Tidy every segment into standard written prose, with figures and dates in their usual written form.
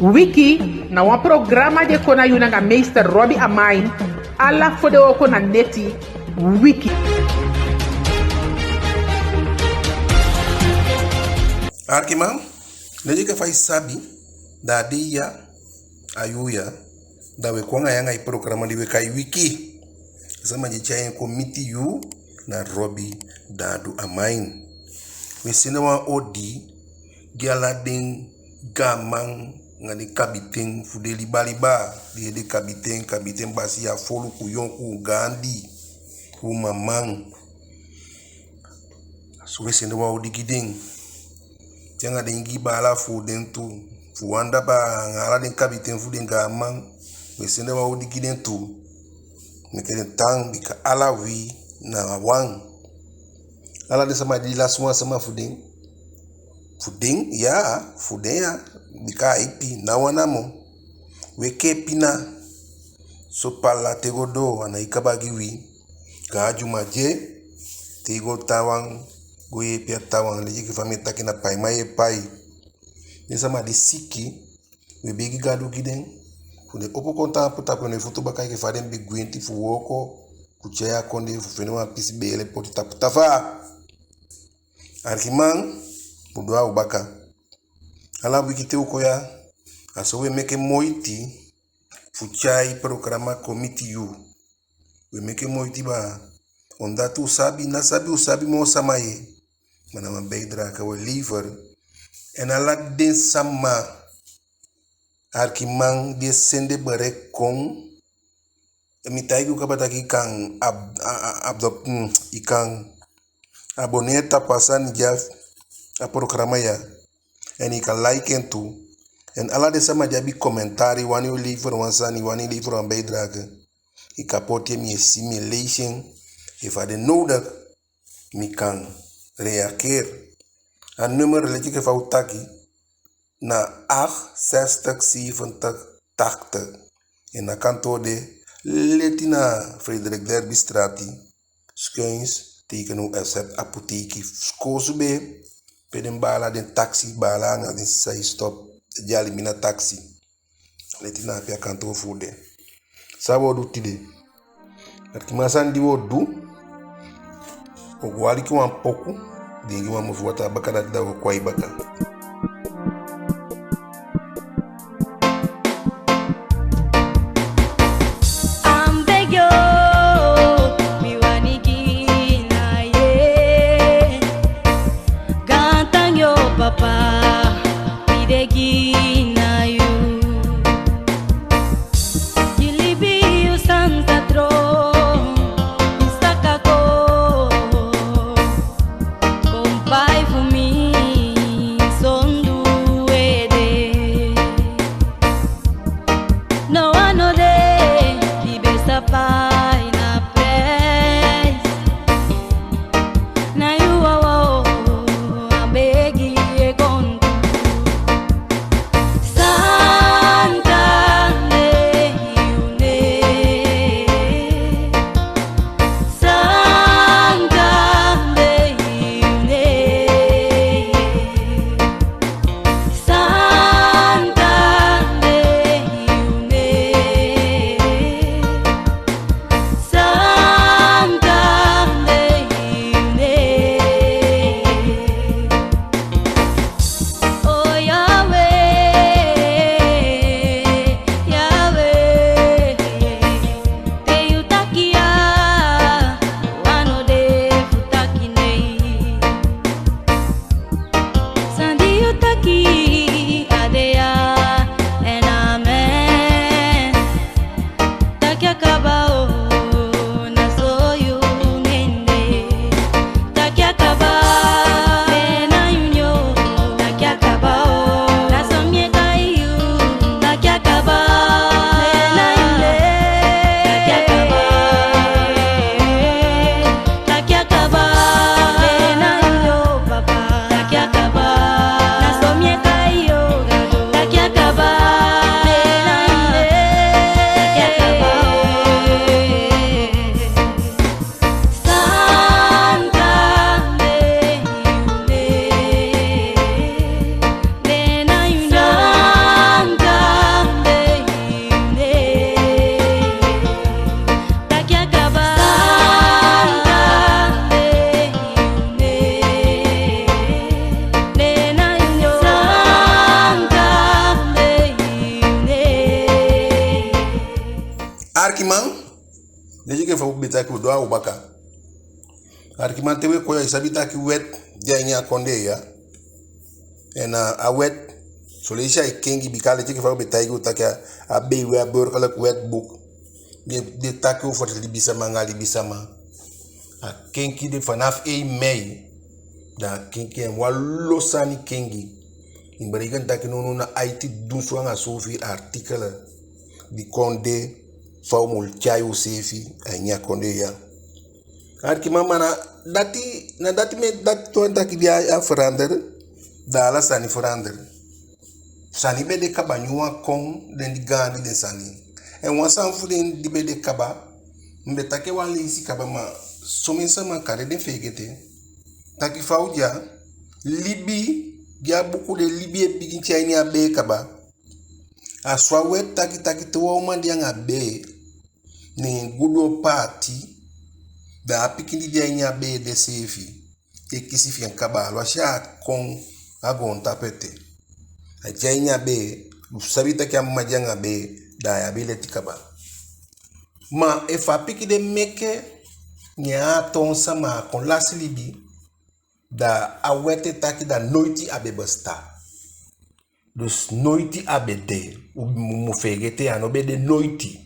Wiki na wan programa de kona yuna nga meester Robbie Amain alla fode oko na neti Wiki. Arkimam, leje ka fai sabi da dia ayuya da we kwanga yanga i programa di we kai Wiki. Sama je chain committee you na Robbie Dadu Amain. We sinawa odi gialading gamang ngani kabiting fudeli baliba di kabiting basi ya folu ku yonku gandi ku mamang so we sinawa odi giding janga dengi bala fuden tu fuanda ba ngala den kabiting fuden gamang we sinawa odi giding tu mekeren tang bika alawi na wang ala de sama di laswa sama fuding ya bika ipi na wanamo weke pina so pala tegodo ana ikabagiwi gaju maje tego tawang goye pia tawang leji ki famita kina pai maye pai ni sama di siki we bigi gadu giden funde opo konta puta pone futu bakai ke fadem bi gwenti fu woko kuchea konde fu fenwa pisi bele poti taputafa arkimang budwa ubaka ala wikite ukoya aso we meke moiti fuchai programa committee you we meke moiti ba onda tu sabi na sabi usabi mo samaye mana mabeidra ka we liver en ala den sama arkimang de sende bare kon emitaigu kabataki kan abdop ikan aboneta pasan jaf a programa ya en ik kan liken tu en ala de sama jabi commentari wani u livro wansani wani livro an bijdrage ik kapot mi simulation if I don't know dat mi kan reageer een nummer let je foutaki na 68 70 80 en na kanto de letina Frederik Derby strati skuins teken u accept apoteki skosube peden bala den taxi bala nga den say stop jali mina taxi letina pia kanto fude sabo du tide at masan di wodu ko wali ki wan poku dingi mamu fuata bakada da ko kwai baka So beta ki do ubaka arki man tewe ko ya sabita ki wet janya konde ya ena a wet so le isha ikengi bikale tiki fa beta igu taka a be we a bor kala wet book de taki for the bisama ngali bisama a kenki de fanaf e mei da kenki en wallo sani kengi in barigan taki no na IT dunsu nga sofi article di konde formul chayo sefi anya konde ya arki mama na dati me dat to taki dia a verander da la sani verander sani be de kabanyua kon den di gandi den sani en wasan fu den di be de kaba mbe take wan lisi kaba ma somin sama kare den fegete taki fauja libi dia beaucoup de libi e bigin chaini abe kaba aswa wet taki to man dia ngabe ni gudo party da pikindi dia nya be de sefi e kisifi en kaba lo sha kon agon tapete a jainya be usabita kya majanga be da ya bile tikaba ma e fa piki de meke nya ton sama kon lasilibi da awete taki da noiti abe basta dus noiti abe de mu fegete anobe de noiti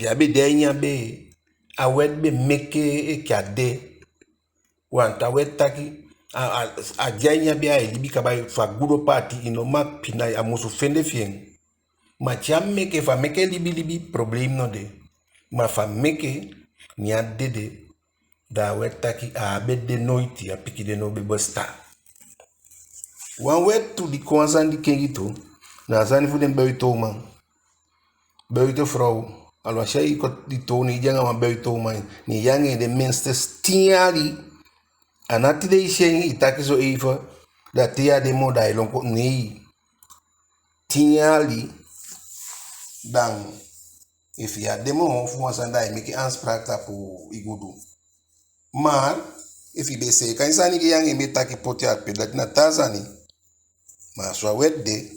ya be de nya be awet be meke e kya de wanta wet taki a jainya be a libi kaba fa gudo party inoma pina a musu fende fien ma cham meke fa meke libi problem no de ma fa meke nya dede da wet taki a bedde noiti a piki de no be basta wan wet to di konsan di kengito na zani fu den beito man beito vrouw alwa shay ko di to ni janga ma beito man ni yange de minste stiali anati de shen itaki so even da tia de moda ilonko ni tiali dan if ya demo fu wasanda make aanspraak tapu igudu maar if you say kan sani ke yang ime taki poti at pedat na tazani ma so wedde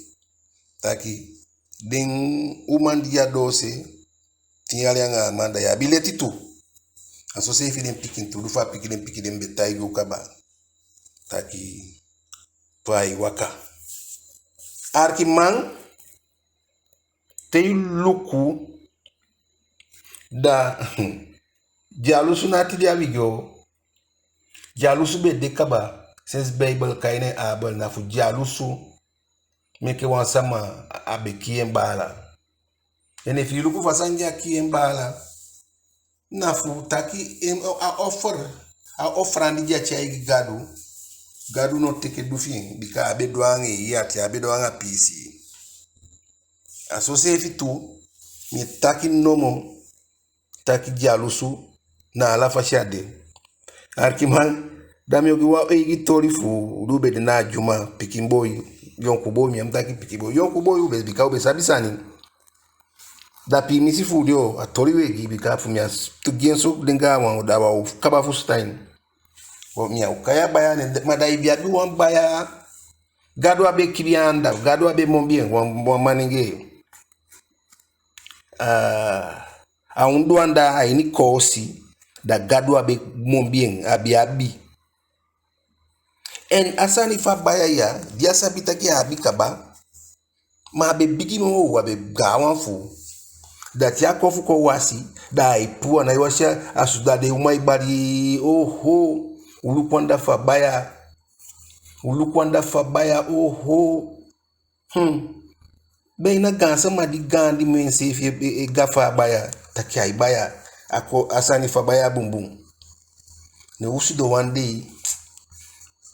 taki den uman dia dose tinyali nga manda ya bileti tu aso se fi den pikin tu lufa pikin den betai go kaba taki pai waka arki man te luku da jalusu na ti dia wigo jalusu be de kaba since bible kaine abel na fu jalusu meke wan sama abe kien bala ene fi luku fasanja kien bala na fu taki a ofrandi dia chai gadu no teke dufin bika abe doange yati abe doanga pisi aso se fi tu ni taki nomo taki jalusu na ala fashade arkiman dami ogi wa egi tori fu rube de na juma pikimboy yonku boy mi amtaki pikimboy yonku boy ube bika ube sabisani da pi misi fu dio atori wegi bika fu mi as tu genso denga wa da wa kaba fu stein wo mi ukaya baya ne madai bia bi wan baya gado abe kibianda gado abe mombien wa maninge a undu anda aini kosi da gado abe mombien abi en asani fa baya ya dia sabita ki abi kaba ma be bigi mo wa be gawan fu da tia kofu ko wasi da ipu na yosha asuda de umai bari oho ulukwanda fa baya oho be ina gansa ma di gandi men sefi e gafa baya takia baya ako asani fa baya bumbum ne usido one day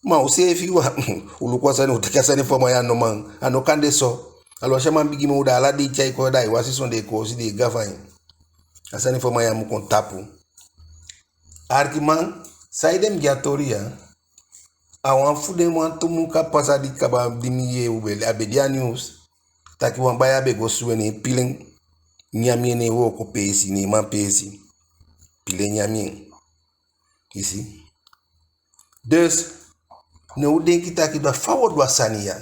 ma usefi wa ulukwa sani utakia sani fa maya no man ano kande so alo shama bigi mo da ala di chai ko dai wasi son de ko si de gafa asani fa maya mu kontapu arkiman saidem giatoria awan fude mo antumu ka pasadi kaba dimiye ubele abedia news taki wan baya be go suweni piling nyami ne wo ko pesi ni man pesi pile nyami isi dus ne uden kita ki ba forward wasania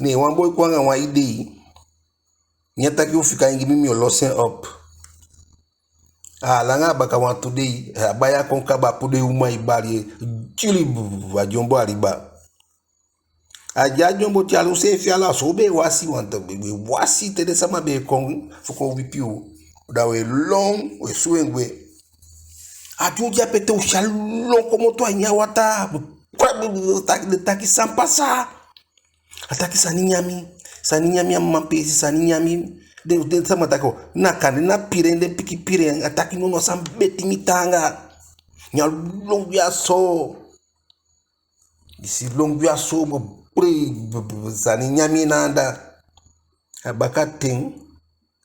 ne wan boy ko nga wa ide nyata ki ufika ingi mimi losen up langa baka wan today baya kon kaba pude uma ibali chili wa jombo aliba aja jombo ti alu se fi ala so be wasi wan to be wasi te de sama be kon fuko wipiu da we long we suengwe atu ja pete o shalon como to anya wata taki sampasa ataki saninyami mampesi saninyami de sama tako na kan na pirende piki pireng ataki no sam beti mitanga nya longya so isi longya so bo pre saninyami nanda abakating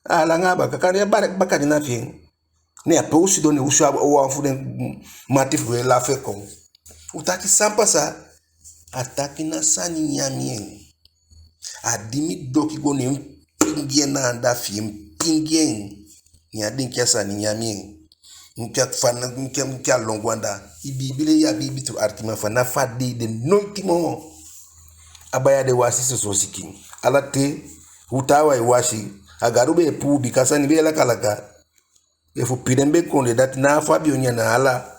alanga bakakari bakari na fin ne apo si doni usu wa fuden matif we la fe kon utaki sampasa ataki na saninyami adimi doki go ne pingien na anda film pingien ni adin kesa ni nyami nkat fana nkat longwanda ibibile ya bibi tu artima fana fadi de noitimo abaya de wasi so siki alate utawa e washi agarube pu bikasa ni bela kalaka efu pidembe konde dat na fabio nya na ala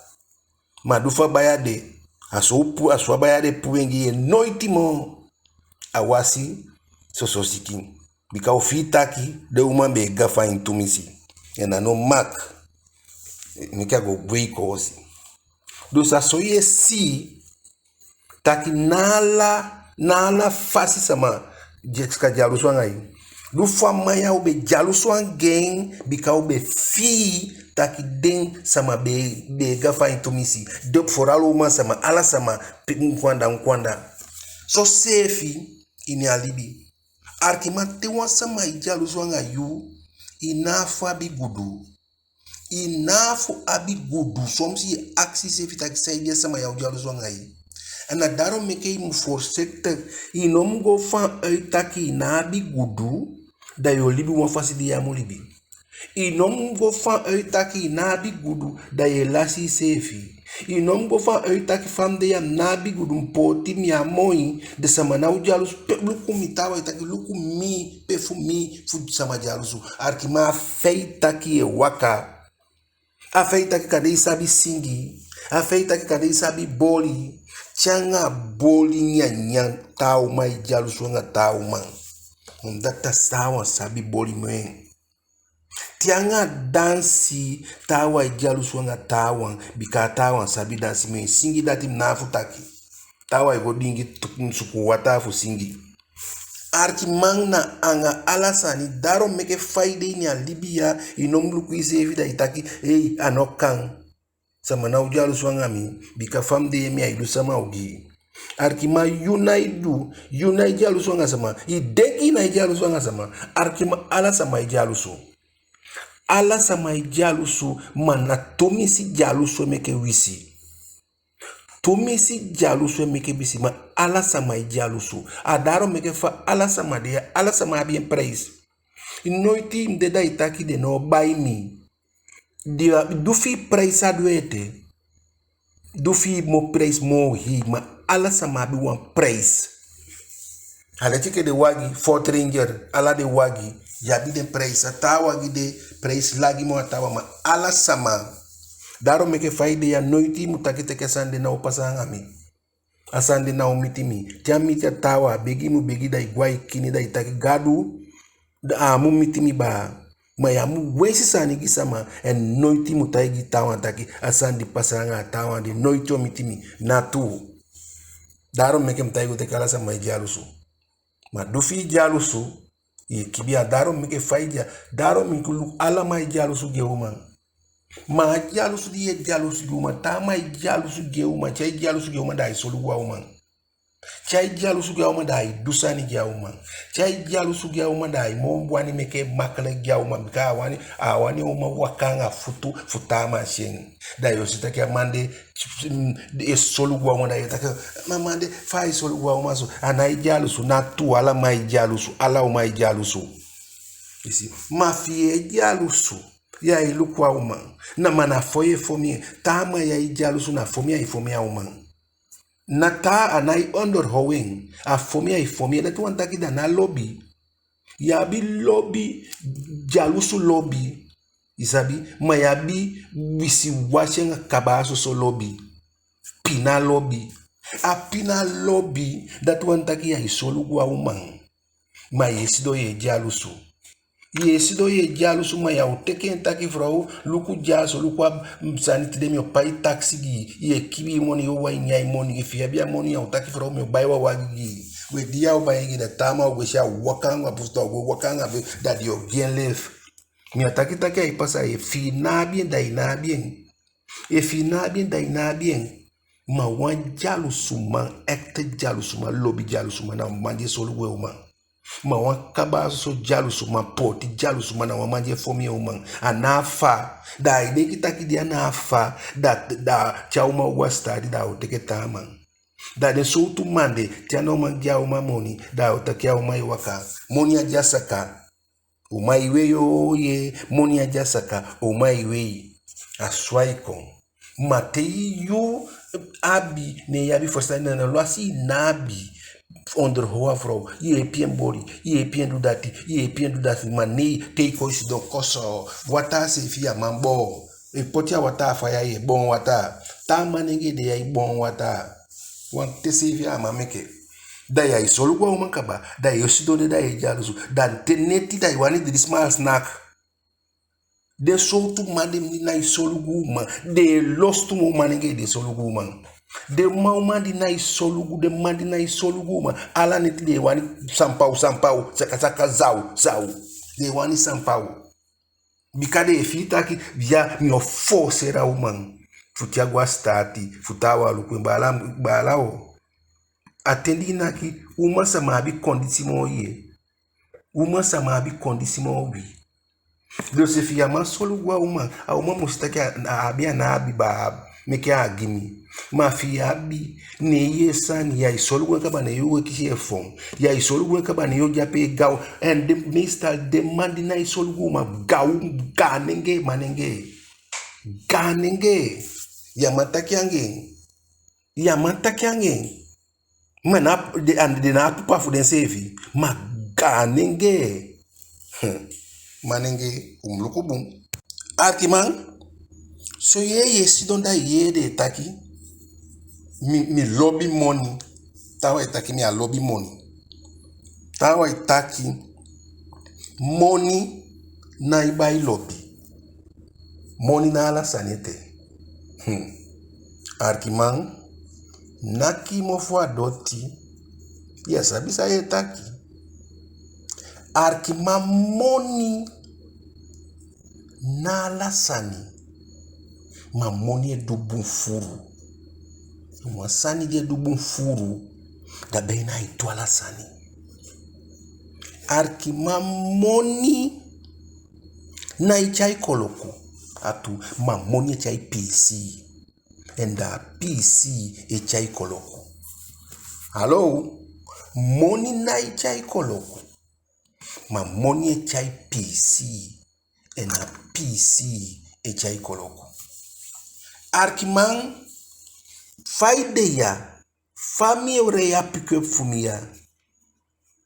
madufa bayade asopu aswa bayade pu engi noitimo awasi so siki bika ofitaki de umambe gafa intumisi ena no mak nika go breako osi do sa soye si taki nala fasi sama jeska jaluso ngai du fama ya ube jaluso ngain bika ube fi taki den sama be gafa intumisi dop foralo uma sama ala sama nkwanda so sefi ini alibi arkimate wasama ijaluso ngayu inafu abigudu somsi axis evita kisaidia sama ya ujaluso ngai ana daro meke mu forsekte inom go fan uitaki na abigudu da yo libi wan fasidi ya mulibi inom go fan uitaki na abigudu da ye lasi sefi inom go fan uitaki famde ya na abigudu mpoti mi amoi de sama na ujalus luku mitawa itaki luku mi pefu mi fu sama jalusu arkima feitaki e waka afeitaki kade isabi singi afeitaki kade isabi boli changa boli nyanya tauma ijalusu nga tauma ndata sawa sabi boli mwen tianga dansi tawa ijalusu nga tawa bika tawa sabi dansi mwen singi dati mnafu taki tawa ego dingi tukunsuku watafu singi arki mangna anga alasani daro meke faide ni alibia inomluku ise evita itaki anokan sama na ujalu swangami bika famde mi aidu sama ugi arkima yunai jalu swanga sama ideki na jalu swanga sama arkima ala sama jalu so ala sama jalu so mana tomisi jalu so meke wisi tomisi jalu so meke bisi ma ala sama jalu so adaro meke fa ala sama de ala sama bien praise inoiti mdeda itaki de no buy me dia dufi praise adwete dufi mo praise mo hi ma ala sama bi wan praise ala chike de wagi fort ranger ala de wagi yabi de praise atawa gi de praise lagi mo atawa ma ala sama daro meke faide ya noiti mutakite kesande na opasanga mi asande na omitimi tiamiti atawa begi mu begi da igwai kini da itaki gadu da amu mitimi ba mayamu wesi sani gisama en noiti mutaigi tawa taki asandi pasanga tawa de noiti omitimi natu daro meke mtaigo te kala sama jalusu ma dufi jalusu kibia daro meke faida daro mikulu ala mai jalusu geuma ma jalusu die jalusu geuma ta mai jalusu geuma chai jalusu geuma dai solu wauma chai jalusu geuma dai dusani geuma chai jalusu geuma dai mombwani meke makale geuma bika wani uma wakanga futama shen dai yosita ke mande e solu wauma dai taka mamande fai solu wauma so anai jalusu na tu ala mai jalusu ala mai jalusu isi mafie jalusu ya ilukwa uma na mana foye fomie tama ya jalusu na fomia uma na ta anai under hoeing a fomia da tu antaki da na lobby ya bi lobby jalusu lobby isabi mayabi wisi washenga kabaso so lobby pina lobby a pina lobby that one taki ya isolu gwa umang ma yesido ye jalusu yesido ye jalusu ma ya uteke taki frau luku jaso luku saniti de mi pai taxi gi ye kibi money yo wa nyai money gi fiabia money ya utaki frau mi bai wa wagi we dia o bai gi da tama o sha wakanga busto go wakanga be that yo gen live mi ataki taki ai pasa e fina bien dai na bien e fina bien dai na bien ma wan jalusuma ekte jalusuma lobby jalusuma na manje solu we uma ma wan kabaso jalusuma poti jalusuma na manje fomi uma anafa da ide kitaki dia nafa da chauma wasta da oteketama da de so tu mande tiano man jauma moni da otakia uma iwaka moni ajasaka uma iwe yo ye moni ajasaka uma iwe aswaiko matei yo abi ne yabi fosta na loasi nabi onder hoa vrouw je pien body je pien do dati mani take koisi don koso wata se fia mambo e potia wata fa ya ye bon wata ta manenge de ya bon wata wan te se fia mameke da ya isolu kwa umakaba da yosido de da ya jalusu da teneti da wani de small snack de soltu mandem ni na isolugu ma de lostu mo manenge de solugu ma de mauma di na isolugu de mandi na isolugu ma ala net de wani sampau saka zau de wani sampau bikade efita ki via mi force ra uman futia guastati futawa lukwembala balao atendi na ki uma sama bi kondisimo ye uma sama bi kondisimo wi Dose fiya man solu gwa uma a uma mustaki abia na abi ba meke agimi ma fiya abi ne yesa ni ya isolu gwa kaba ne yo kishi efom ya isolu gwa kaba ne yo jape gaw and the minister demand na isolu gwa gaw ganenge ya mataki ange mana de na pupa fu den sevi ma ganenge manenge umlukubum akiman so ye sidonda ye de taki mi lobby money tawa itaki mi a lobby money tawa itaki money na ibai lobby money na ala sanete akiman naki mofo adoti yes abisa ye taki arkima moni na lasani ma moni do bunfuru mo sani de do bunfuru da bena ito lasani arkima moni na ichai koloko atu ma moni chai PC enda PC ichai koloko hello moni na ichai koloko ma moni echai PC ena PC echai koloko arkiman faide ya fami ore ya pick up fumia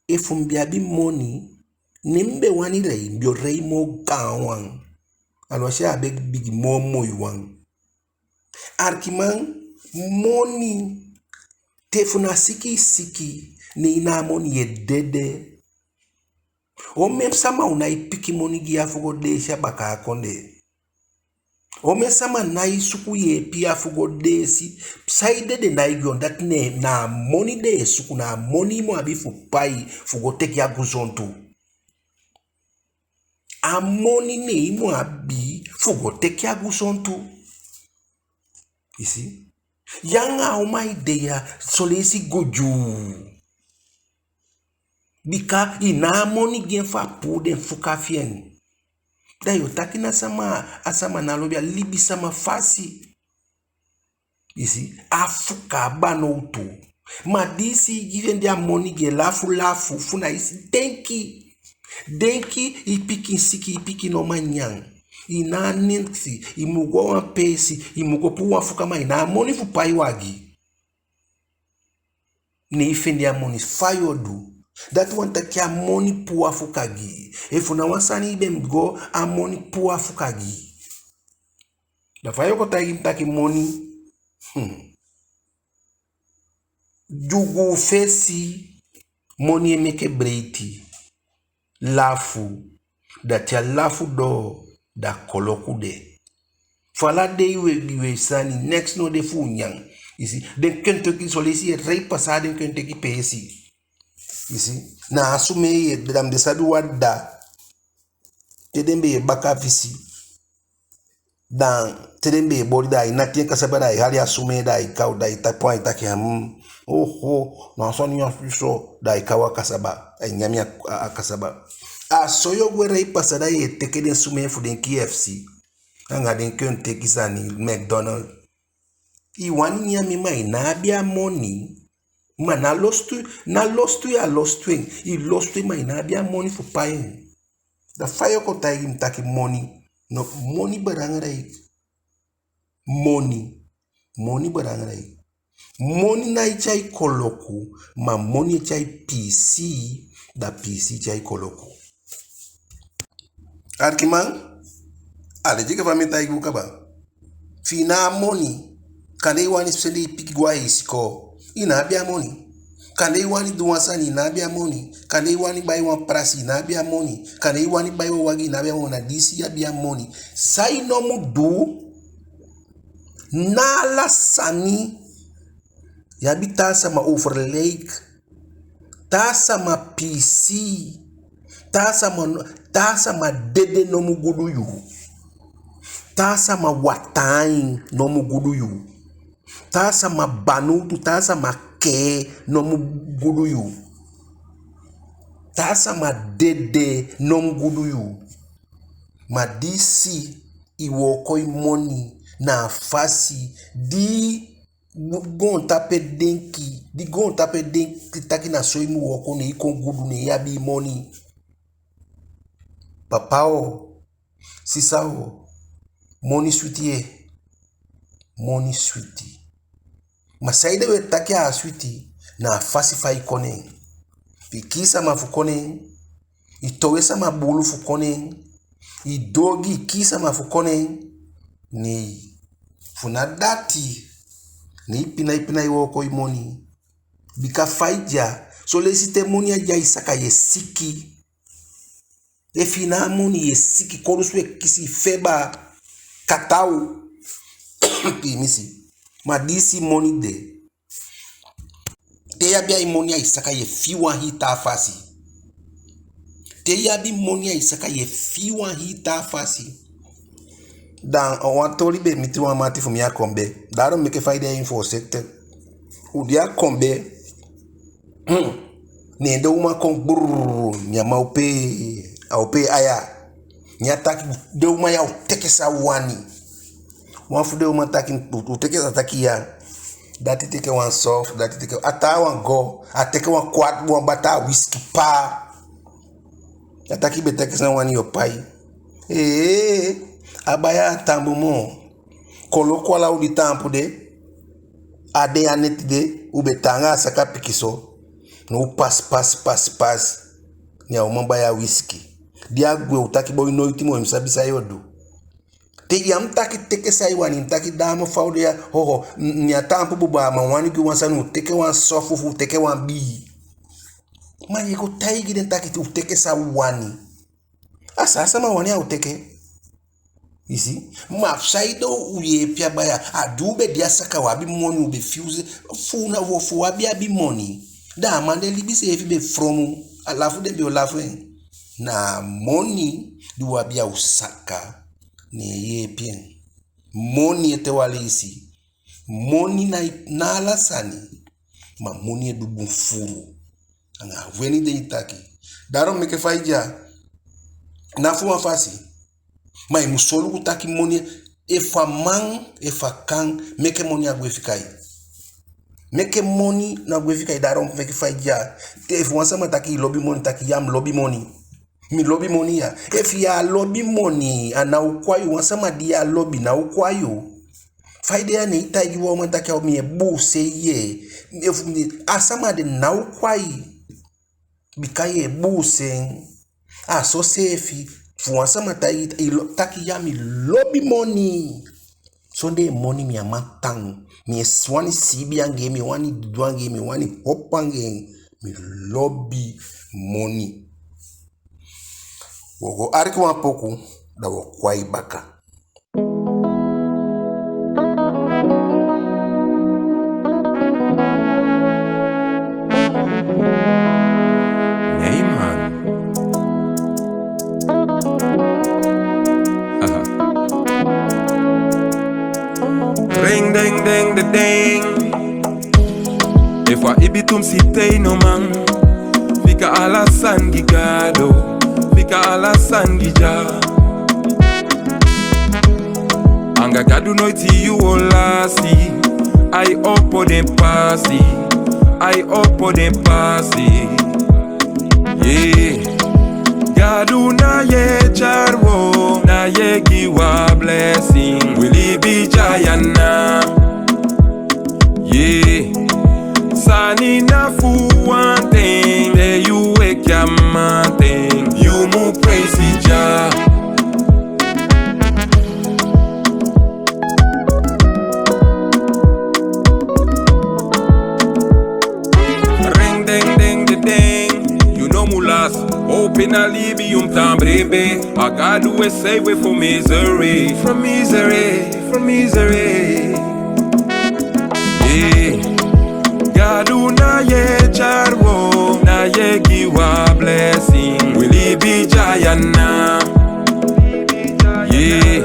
e fumbia bi moni nimbe wani rei bio rei mo gawan alwasha abeg big momo yuwan arkiman moni tefuna siki ni ina moni ye dede o mem sama una ipiki moni gia fugo de shabaka akonde o me sama na isuku ye pia fugo de si saide de na igon that ne na moni de suku na moni mo abifu pai fugo teki aguzontu a moni ne imo abi fugo teki aguzontu you see yanga o my idea solesi goju bika ina moni gen fa pu den fuka fien dayo takina asama na lobia libi sama fasi you see afuka bano utu ma disi given their money gen lafu funa isi denki ipiki siki ipiki no manyang ina ninti imugo wa pesi imugo pu wa fuka ma ina moni fu pai wagi ne ifendi ya moni fayodu that one taki a money pua fukagi if una wasani ibem go a money pua fukagi da fayo ko taki money jugu fesi money meke breiti lafu that ya lafu do da koloku de fala de we sani next no de funyang you see den Kentucky solisi rei passado en Kentucky pesi you see na asume ye dam de sabi wadda tedembe baka visi dan tedembe body da inatien kasaba da hali asume da ikau da itapo itaki na soni ya so da ikawa kasaba nyami kasaba soyo gwe rei passada ye tekeden sume fu den KFC anga den Kentucky sani McDonald iwani nyami mai na abia money ma na lost mai na abia money for paying the fire ko tayi mtaki money no money barangai money barangai money na ichai koloku ma money chai PC da PC chai koloku arkiman aleje ka famita iguka ba fina money kane wani spende pikigwa isko ina bia money kane wani duwasani na bia money kane wani bai wan prasi na bia money kane wani bai wagi na bia wona disi ya bia money sai no mudu na la sani ya bitasa ma overlake tasa ma PC tasa ma dede no mugudu yu tasa ma watain no mugudu yu tasa ma banutu tasa ma ke no mugudu yu tasa ma dede no mugudu yu ma disi iwokoi money na fasi di gon tape denki taki na soimu woko ne ikon gudu ne yabi money papao sisao money sweetie masaide we taki a sweetie na fasi fa ikone pikisa mafukone itowesa mabulu fukone idogi kisa mafukone ni funadati ni ipina iwoko imoni bika faija so lesite moni ya isaka yesiki efina moni yesiki koruswe kisi feba katau misi madisi moni de teya bia imoni ya isaka yefiwa hita fasi teya bi moni ya isaka yefiwa hita fasi dan watori be mitri wa mati fumi ya kombe daro meke faida info sector udia kombe nende uma kon brrr nyama ope aya nyataki de uma ya utekesa wani wafu de uma taki utekesa taki ya dati teke one soft dati teke ata one go ateke one quad one bata whisky pa ataki betekesa wani yopai abaya tambu mo koloko la udi tampu de ade anet de ubetanga saka pikiso no pass nya umamba whisky dia gwe utaki boy no itimo msabisa yodu te yam taki teke sai wani taki damo faudia hoho nya tampu buba mawani ki wansanu teke wan sofu teke wan bi manye ko taigi den taki tu teke sa wani asa mawani au teke. You see, mafsaido uye pia baya adube dia saka wabi money ube fuse funa wofu wabi abi money da mande libise efi be from alafu de be olafu na money du wabi ya usaka ne ye pia money ete wale isi money na alasani ma money du bunfuru anga weni de itaki daro meke faija na fuwa fasi mai musolu kutaki money efa man efa kan meke money agwefikai meke money na agwefikai darom meke faija te if wansa mataki lobby money taki yam lobby money mi lobby money ya if ya lobby money ana ukwayo wansa madia lobby na ukwayo faide ya ne itagi wo mataki o mi ebu se ye if asama de na ukwayi Bikaye buseng. So sefi. Fuansa mata taki ya mi lobby money. So de money mi amatang. Mi wani sibi ange, mi wani dwange, mi wani hopange. Mi lobby money. Wogo arki wan poku. Da wo kwai baka. Hey man. Ring ding ding the ding. If wa ibitum sitei no man. Fika ala sangi gado. Fika ala sangi ja. Anga gadu noiti you olasi. I opo den pasi. I opo den pasi. Yeah. Gadu na ye charwo. Na ye giwa blessing. Willie be jayana. Yeah. Sani na fu one thing. There you wake your mountain. You move praise Jah. Ring ding ding the ding. You know mulas. Open a libium tambrebe. I got to save way from misery. From misery. From misery. Yeah. Gadu na ye charwo. Na ye giwa blessing. Willie be jayana. Yeah.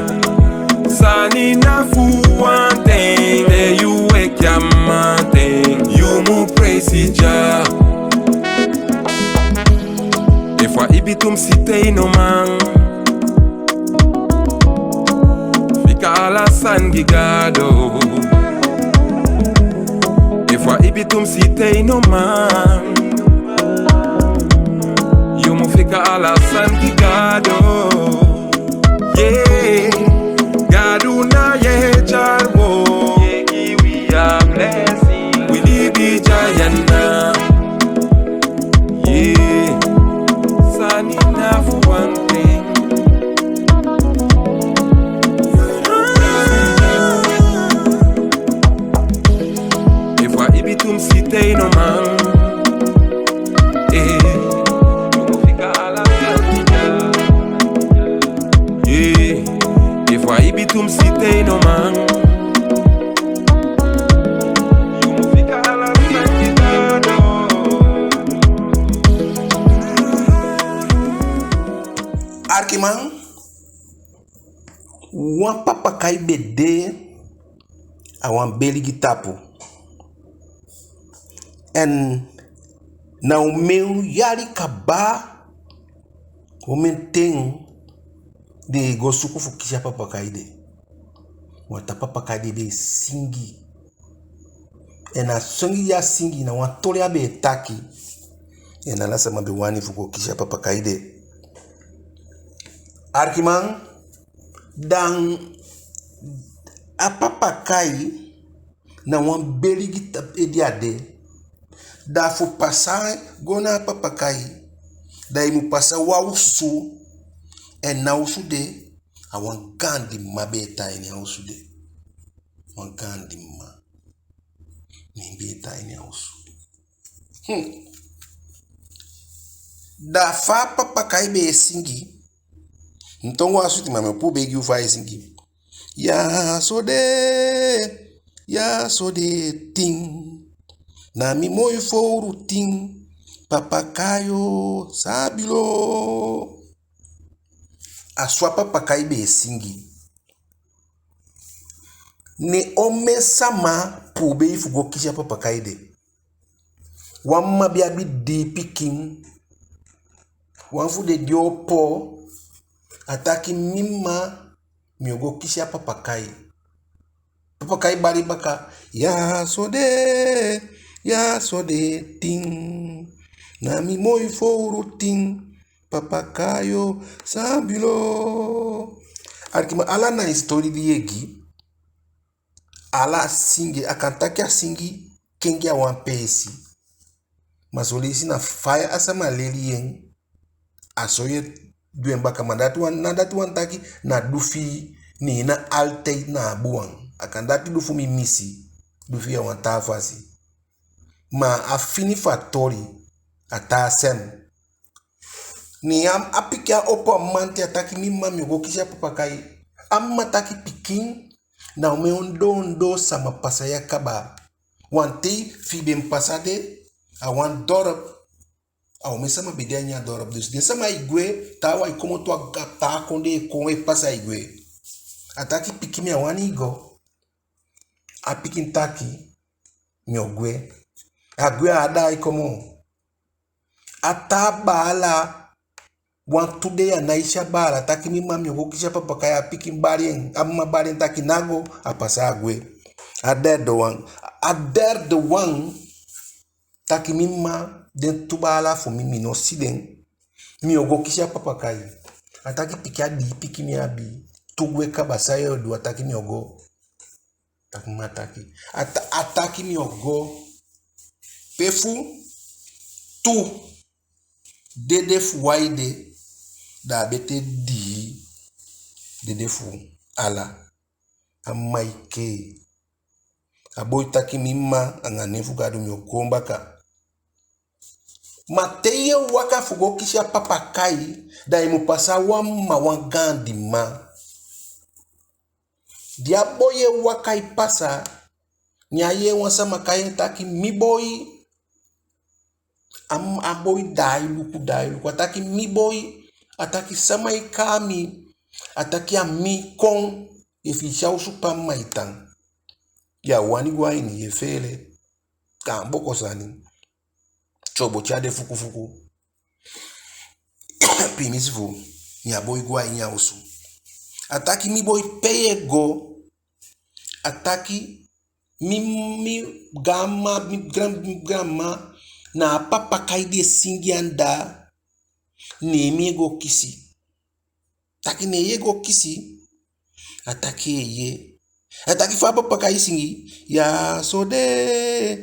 Sani na fu one thing. There you wake your mountain. You move praise Jah. If wa ibitum sitei no man. Fika ala sangi gado. If wa ibitum sitei no man. You mu fika ala sangi gado. Yeah. Gadu na ye charbo. Ye giwi ya blessing. We libi jayana. Yeah. Sani na for one thing. If wa ibitum sitei no man. You mo fika ala sanija. Yeah. If wa ibitum sitei no man. You mo fika ala sanija do. Arkiman. Wan papa kai bede. Awan beli gitapu. En na o meu yari kaba. O menteng. De gosuku fukisha papa kai de. Wata papa kai de singi. En a songi ya singi na wan tole abe taki. En ala sama be wani fukisha papa kai de. Arkiman. Dan a papa kai na wan beli gitap ediade. Da fu pasa gona papa kai. Da imu pasa wa usu. En na usu de. A wan gandi mabeta ini a usu de. Wan gandi ma. Ni beta ini a usu. Da fa papa kai be singi. Então o assunto mame pu begi u faz singi. Ya so de ting. Na mi moi fouru ting. Papakayo sabilo. A sua papakai be singi. Ne ome sama pu be ifugo kisha papakai de. Wamma biabi de pikin. Wanfu de diopo. Ataki mima miogo kisha papakai. Papakai bari baka. Ya so de ting. Na mi moi fouru ting. Papakayo sabilo. Arkima ala na histori di yegi. Ala singi akantaki a singi kengi a wan pesi. Masolisi na fire asama leli yen. Asoye duen baka mandatu wan taki na dufi ni na altay na buang. Akan dati dufu mi misi. Dufi ya wan tafasi. Ma afini fatori ata sem. Ni am apika opo manti ataki mi mami go kisha papakai. Amma taki pikin na ume ondo sama pasaya kaba. Wanti fiben pasade a wan dorp. A ume sama bidenya dorp. Dus de sama igwe tawa ikomo to agata konde konwe pasa igwe. Ataki pikimi a wani igo. A pikin taki miogwe. Agwe ada ikomo. Ata bala wan today a naisha bala taki mi mami go kisha papa kaya pikin barien amma barien taki nago a pasa agwe. Ader the one taki mima den tubala for mimi no siden mi ogo kisha papa kai ataki piki mi abi tugwe kabasa yo do ataki mi ogo taki mataki ataki mi ogo pefu tu dedefu waide da bete di dedefu ala amaike aboy taki mima anganefu gadu mi okomba ka mateye waka fugo kisha papa kai da imu pasa wama wangandi ma diaboye waka ipasa nyaye wansama kai taki mi boy aboy dailuku ataki mi boy ataki sama ikami ataki ami kon ifi shausu pa maitan ya wani gwai ni yefele kamboko sani chobo chade fuku primisifu ni aboy gwai nya usu ataki mi boy peye go ataki mi grandma na papa kaide singianda ne mi go kisi taki ne ye go kisi ataki ye ataki fa papa kai singi ya so de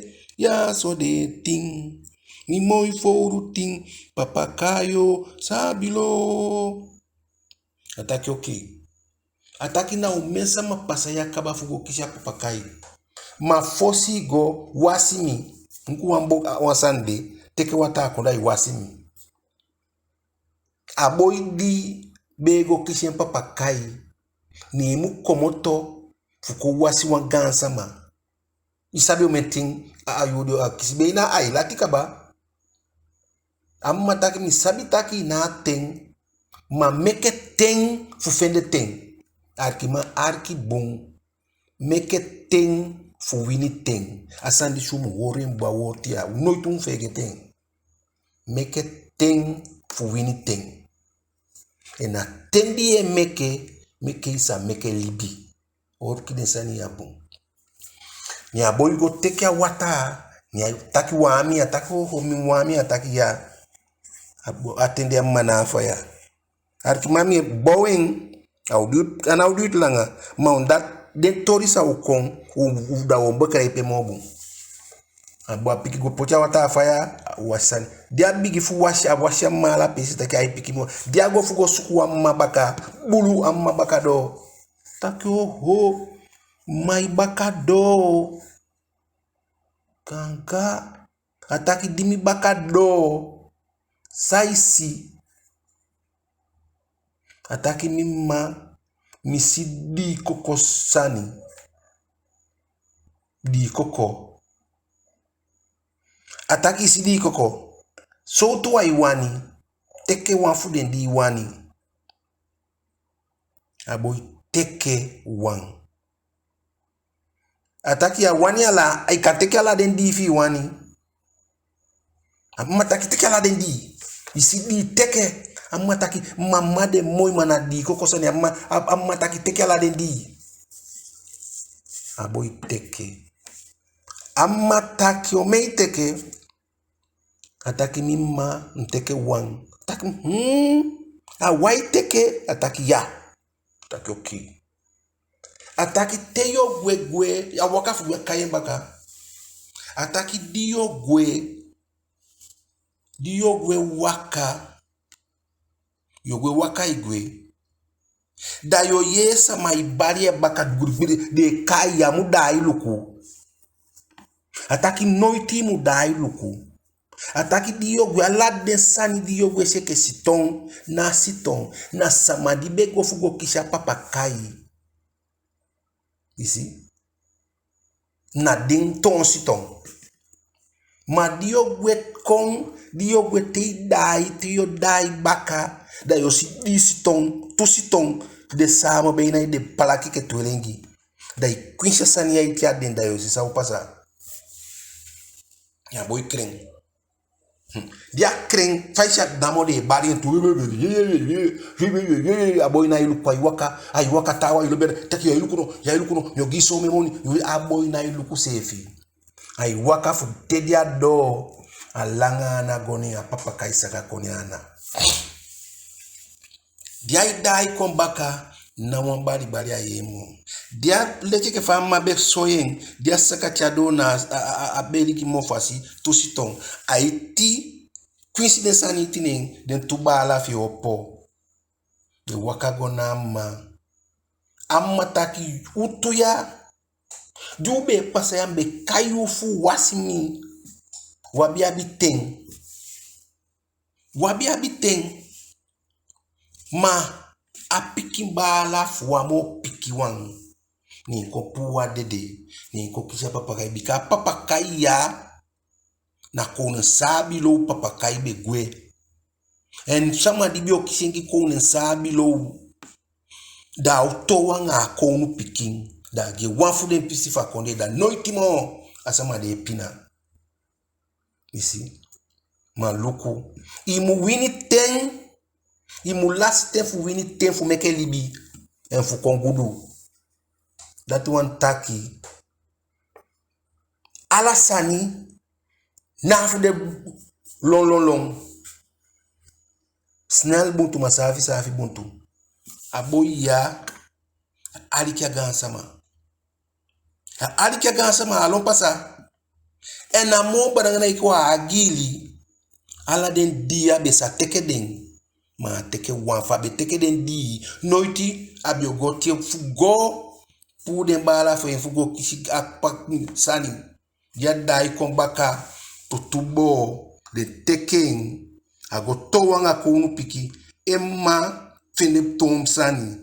ting ni moi foru ting papa kayo sabilo ataki okay ataki na umesa mapasa ya kaba fugo kisha papa kai ma fosi go wasimi nku wambo wasande teke wata kondai wasimi aboy di bego kisha papa kai ni mu komoto fuko wasi wangan sama isabe umeting ayudo akisibe na ai latika ba amma taki mi sabi taki na ten ma meke ten fu fende ten arki bon meke ten fu wini ten asandi sumu worin ba wortia noitum fege ten meke ten fu wini ten ena tendi e meke isa meke libi orki desani yabu ni aboy go teke wata ni ataki wami ataki homi wami ataki ya atende mana faya arki mami bowing audit langa maundat den torisa ukon da wombaka ipe mobu abo apiki go pocha wata faya wasani dia bigi fu washa mala pesi taki ai piki mo dia go fu go suku amma baka bulu amma baka do taki ho mai baka do kanka ataki dimi baka do saisi ataki mima misidi koko sani di koko ataki sidi koko so to iwani teke wafu den di wani aboy teke wan ataki ya wani ala aikateke ala den di fi wani amma taki teke ala den di isidi teke amma taki mama de moy mana di koko sani amma taki teke ala den di aboy teke amma taki o mei teke ataki mima nteke wan taki awai teke ataki ya ataki okay ataki teyo gwe awaka fu kayembaka ataki dio gwe di yogwe waka igwe da yo yesa mai baria baka gurbiri de kaya mu dai luku ataki noiti mu dai luku ataki di yogwe alade sani di yogwe seke siton na samadi bego fugo kisha papa kai isi na ding ton siton ma di yogwe te dai baka da yo si siton tu siton de sama beina de palaki ke tuelengi dai quincha sania itia den da yo si sa pasa ya boy kring dia kring faisha damo de bari tu aboy na ilu kwa iwaka tawa ilu ber taki ya ilu kuno yo giso memoni aboy na ilu kusefi ai waka fu tedia do alanga na goni a papa kaisa ka koniana dia dai kombaka na wambali bali ayemo dia leke ke fama be soyen dia saka chado na abeli ki mofasi tusiton aiti coincidence aniti ning den tubala fi opo de waka gona amma taki utuya jube pasayambe kayufu wasimi wabi abiteng ma apiki bala fuamo piki wang ni ko puwa dede ni ko kisha papa kai bika papa kai ya na kona sabi lo papa kai begwe en sama di bio kisengi kona sabi lo da auto wanga konu piking da ge wafu den pisi fa konde da noitimo asama de pina isi maluku imu wini ten imu last ten fu wini ten fu meke libi en fu kongudu that one taki alasani na fu de long snel buntu masafi buntu aboya alikia gansama alon pasa ena mo badanga ikwa agili ala den dia be sa teke den ma teke wanfa be teke den di noiti abiogotie fugo pu den bala fo fugo kisi akpa sani ya dai kombaka tutubo de teken ago towanga ko unu piki emma Philip Thompsani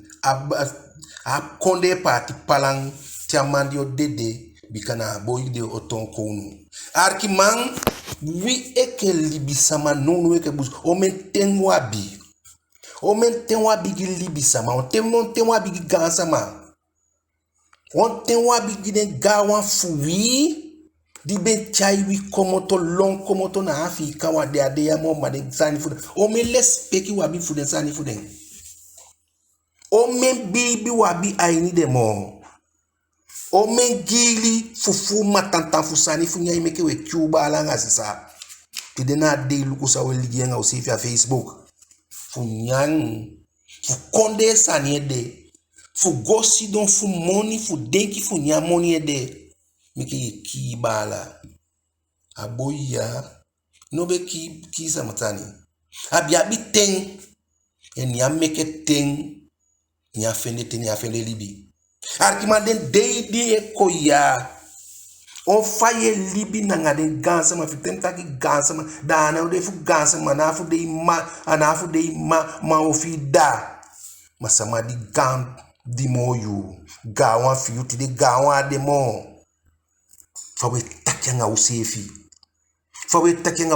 a konde parti palang tiamandio dede bikana boy de oton konu arkiman wi eke libisama nonu eke bus o menten wabi gi libisama o ten wabi gi gansama on ten wabi gi den gawa fuwi di ben chai wi komoto long komoto na afi kawa de ade ya mo made sani fu o me les peki wabi fu den sani fu den o men bibi wabi aini de mo o men gili fufu matanta fusani fu nyai meke we cuba alanga sisa tidena de luku sa we ligienga aussi via Facebook fu nyang fu konde sani de fu gosi don fu money fu denki fu nya money de meke ki bala aboya no be ki sa matani abia biteng en ya meke teng nya fende libi arkimanden deidi ekoya on faye libi nanga den gansa ma fitem taki gansa ma dana de fu gansa ma na fu de ma ofida masama di gam di moyu gawa fi uti de gawa de mo fawe takyanga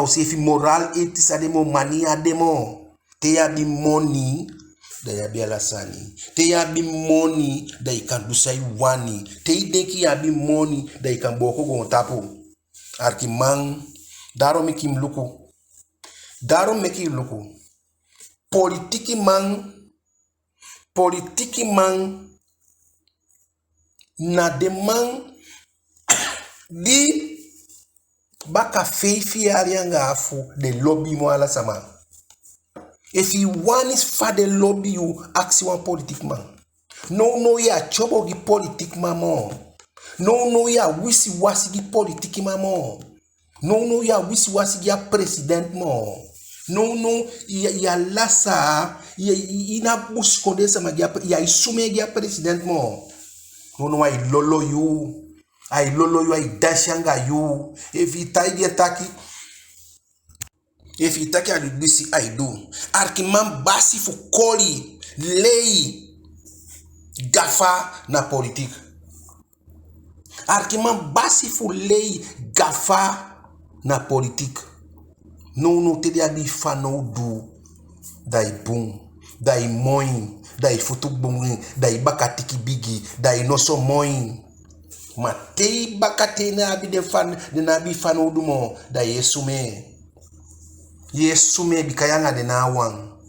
usefi moral etisa de mo mania de mo te ya bi money da ya bi alasani te ya bi money da ikan dusai wani te ideki ya bi money da ikan boko go tapo arkimang daro meki luku politiki man na de man di baka feifi arianga afu de lobby mo ala sama. If you want is for the lobby you ask one politic man. No ya chobo gi politic man mo. No ya wisi wasi gi politic man mo. No ya wisi wasi ya president mo. No ya lasa ya ina bus kondesa ma ya isume ya president mo. No I lolo you. I lolo you I dashanga you. If itaki alibisi I do. Arkiman basi fu koli lei gafa na politik. Arkiman basi fu lei gafa na politik. No te dia bi fano du dai boom dai moin dai futu boom dai bakatiki bigi dai no so moin ma tei bakate na bi de fan de na bi fano du mo dai yesume bikayanga de na wan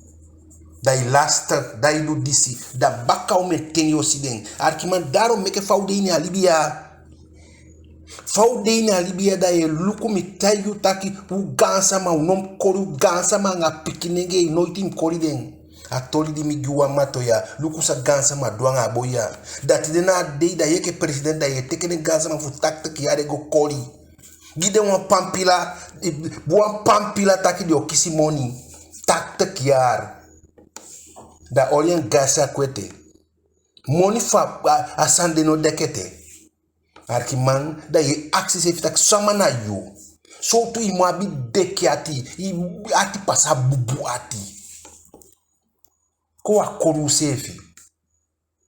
dai last dai do disi da baka o meteni osiden arkiman daro meke faudini alibia Faudeni alibia da e luku mitayu taki u gansa ma unom kori gansa ma nga pikinenge noiti mkori den atoli di migiwa mato ya luku sa gansa ma duanga aboya dati dena dei da yeke president da ye tekene gansa ma fu takta ki yare go kori gide wan pampila taki di okisi moni takta ki yare da orien gansa kwete moni fa asande no dekete Arkiman da ye access efitak sama na yo. So tu imo abi deki ati pasa bubu ati. Ko akoru sefi.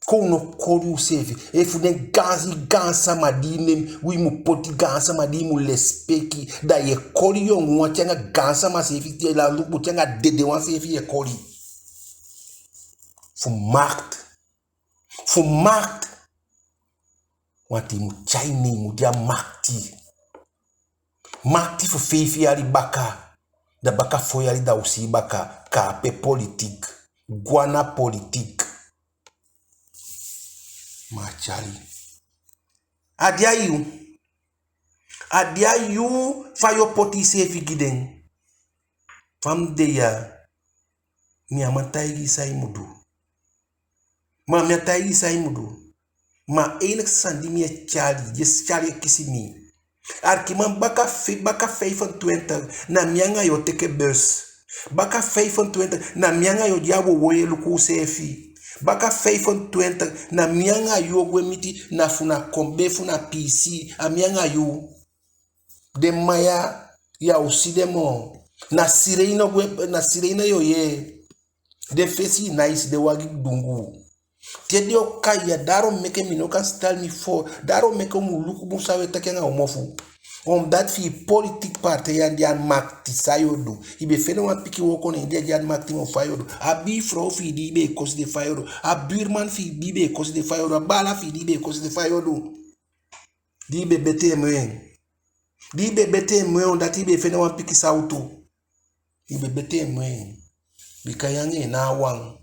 Ko no koru sefi. Efu den gansa madine wi mu poti gansa madine mu lespeki da ye kori yo nwa chenga gansa ma sefi ti la lupu chenga dede wan sefi ye kori. Fu marked wati mchaini mudia makti fu fefi ali baka da baka foi ali da usi baka kape politik guana politik machali adiayu fayo poti sefi giden fam de ya mi amatai sai mudu ma mi atai sai mudu ma enig sandi mi chali kisi mi arkiman baka 25 na mianga yo teke bus baka 25 na mianga yo diabo woye luku sefi baka 25 na mianga yo gwemiti na funa kombe funa PC a mianga yo de maya ya usidemo na sireina yo ye de fesi nice de wagi dungu Tedio kaya daro meke minoka stal mi for daro meke muluku musawe takenga omofu dat fi politik parte ya dian makti sayodo ibe fene wan piki woko ne dian makti mo fayodo abi fro fi di be kos de fayodo abirman fi di be kos de fayodo bala fi di be kos de fayodo di be bete mwen dat ibe fene wan piki sauto ibe bete mwen bikayange na wang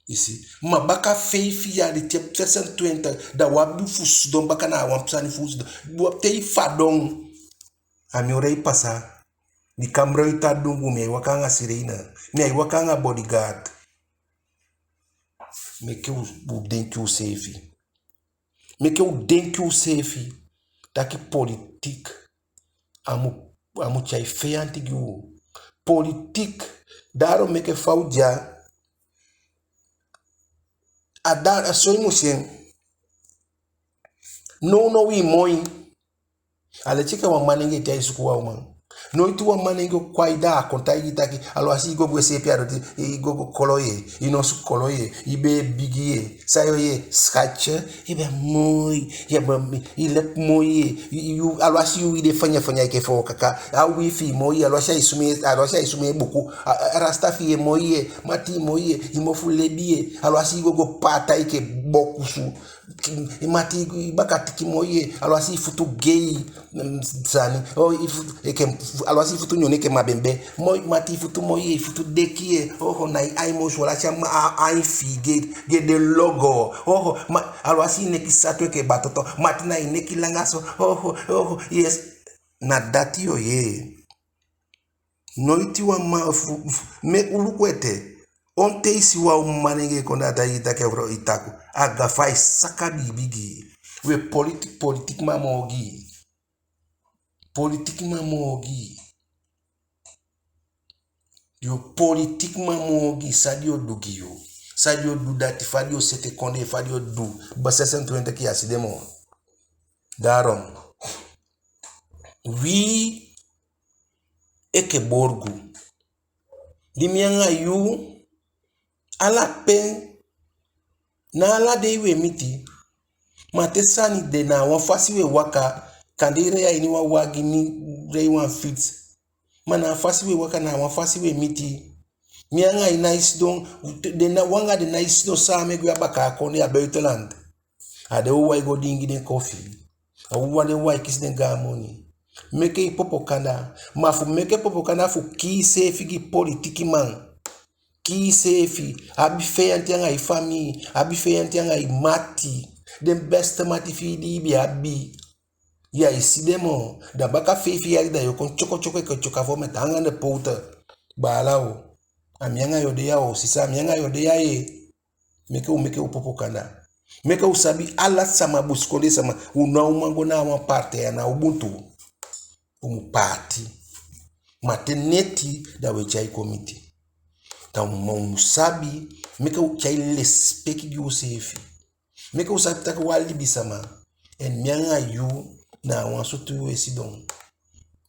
isi mabaka feifi ya de 20 da wabu fus don baka na wampsani fus do tei fadong amiorei pasa ni kamra ita dungu mi wakanga sirena mi wakanga bodyguard meke u denki u sefi taki politik amu chai feanti giu politik daro meke fauja Adar asoy musien no wi moy ale chika wa manenge tia isuku wa man no itu wa manenge kwaida konta itaki alo asi go bwese piaro go koloye inosu koloye ibe bigie sayo ye scratch ibe moy ye ile moy yu alo asi yu ide fanya ke fo kaka au wi fi moy alo asi isume buku rasta fi moy mati moy imofu lebie alo asi go pata ike bokusu imati bakatiki moye alo asi futu gay sani alo asi futu nyoneke mabembe moy mati futu moye futu dekie na aimo wala chama ai fige get the logo alo asi neki satwe ke batoto mati na neki langaso yes na dati yo ye noiti wa me ulukwete onte isi wa umanenge konda da itake itaku aga fai saka bibigi we politik mamogi politiquement mogi. Yo politiquement mogi sadio dugio. Sadio du dati fadio sete konde fadio du. Basa 120 ki asidemo. Daarom. Wi eke borgu. Limianga yu ala pen na ala de we miti. Mate sani de na wafasi we waka kandire ya ini wa wagini rei wan fit. Mana fasi we waka na wafasi we miti. Mianga ina isdon de na wanga de na isdon sa me gwa baka kone ya buitenland. Ade uwa go dingi den coffee. Uwa de wa kis den gamoni. Meke popo kanda. Mafu meke popo kanda fu ki sefi ki politiki man. Ki sefi. Abi fe yantianga i fami. Abi fe yantianga i mati. Den beste mati fi di bi abi. Ya isi demo. Da baka fefi ya da yo kon choko ke choka fo met hangande pote. Balao. Amianga yode ya o sisa amianga yode ya ye. Meke u popo kanda. Meke u sabi ala sama buskonde sama. Una umango na wa parte ya na ubuntu. Party mateneti da wechai committee ta musabi meka uchai lespeki gi usefi meka usabi taka wali bisama en mianga yu na wansotu esidon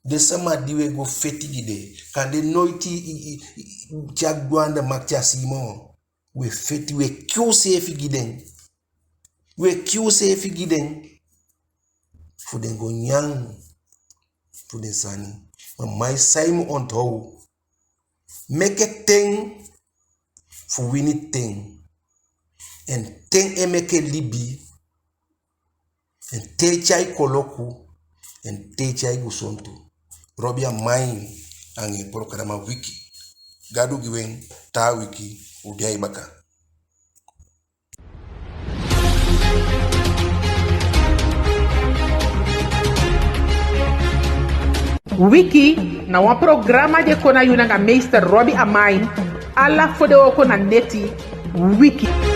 de sama diwe go feti gide kande noiti tiagwanda maktia simo we feti we kyusefi giden fuden go nyang de sani my same on to make a thing for winning thing and thing emeke libi and te chai koloku and te chai gusonto Robbie Amine ange programa wiki gadu giwen ta wiki udiai baka Wiki na wa programa de kona yunanga Meester Robbie Amine ala fode oko na neti Wiki.